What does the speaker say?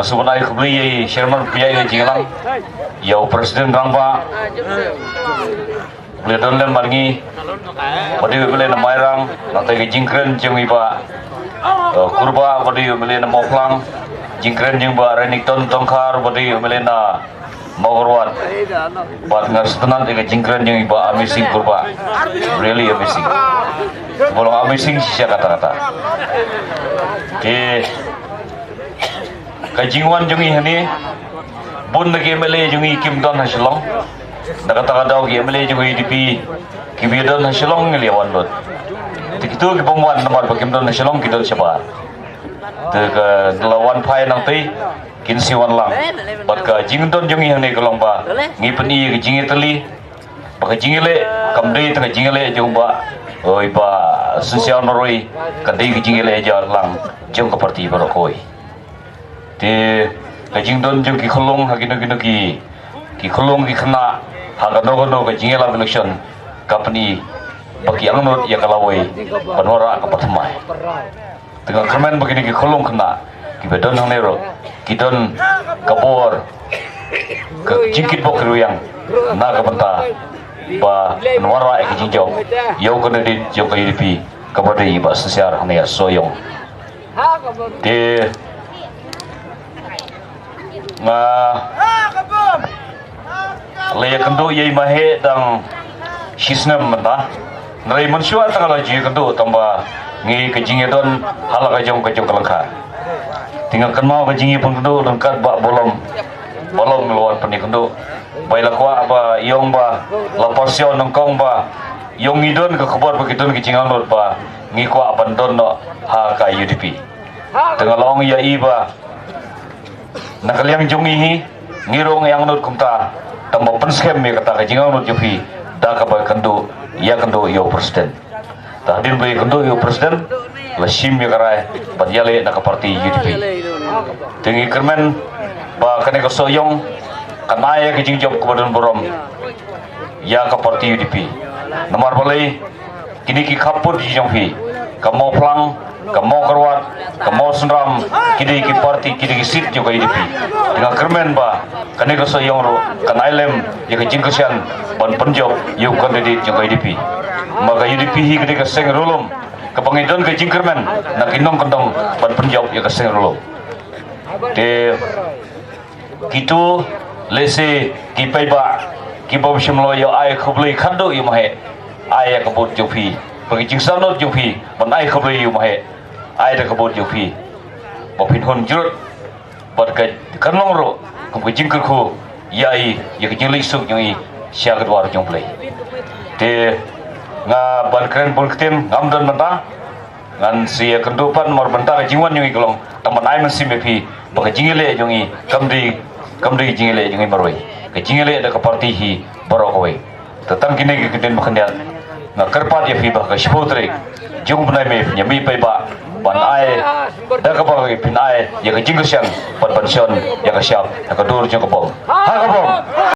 Ngasubanay kubli Sherman piyay jinglang yau presiden rangpa beli donlen margi badi beli na mairang nanti ke jingkren jeng iba kurba badi beli na moklang jingkren jeng ba Renington tongkar badi beli na Mogorwan buat ngersetenan ke jingkren jeng iba amazing kurba really amazing bolong amazing sih kata-kata di kajingwan jungi hani bun lagi mele jungi kim don hasilong nakata daw gi mele jungi dipi kimi don hasilong ngeliawan lot tikitu ki pengwan nomor kim don hasilong kidon siapa te ke lawan pai nang tei kin siwan lang bat ka jing don jungi hani kolong ba ngi peni ki jingi teli ba jingi le kamdei te jingi le jung ba oi ba sosial noroi kadei ki jingi le ja lang jung ka parti barokoi di kajing don jeng ki khulung hagino ki khulung ki khna hagano ka jingela election company baki angnot ya kalawai panora ka pathmai tengah kermen begini ki khulung khna ki bedon hanero ki don kabor ke jingkit bokru yang na ka banta ba panora ka jingjau yau kana di jong ka UDP kabade ba sosial hanya soyong di laya kendo yai mahe dang sisnam mata nrai mansua tangala ji kendo tamba ngi kejinge don hala kajong kalangka tinggal kenal kejinge pun kendo lengkat bak bolong lawan penik kendo baila kwa ba yong ba laporsio nongkong ba yong idon ke kebor begitu kejingan lot ba ngi kwa bandon no ha ka UDP tengah long ya iba nakaliang jungi ngirong yang nut kumta tambah penskem me kata kajingang nut jupi da ka ba kendo ya kendo yo presiden tahdin be kendo yo presiden la shim me karai badjale na ka parti UDP tingi kermen ba kane ko soyong kanaya kajing job kebadan borom ya ka parti UDP nomor balai kini ki khapur ji jongfi kamo plang kamo kerwat kamo sunram kini ki parti kini ki sit juga UDP dengan kermen ba kane ko soyong ro kan ailem ya ka jingkesian ban penjob yu kandidat juga UDP maka UDP hi kini ka seng rolom ka pangidon ka jingkermen na kinong kondong ban penjob ya ka seng rolom de kitu lese ki paiba ki bob shimlo yo ai khublei khando yu mahe ai ka bot jofi bagi jingsanot jofi ban ai khublei yu mahe ai da ka bot jofi bopin hon jurut bat ka kanong ro kum ka jingker khu yai ya ka jingli suk ngi sia ka dwar jongplei te nga ban kren bol ktem ngamdon mata ngan sia kendupan mor banta ka jingwan ngi kolong taman ai man simepi baka jingile jongi kamdi jingile jongi marwai ka jingile da ka parti hi barokoi tatang kini ki kiden bakhandiat na karpat ya fi ba ka shpotre jung bunai me nyami pai ba ban ai da ka ba pin ai ya ka jingsian ban pension ya ka siap ya ka dur jong ka bom ha ka bom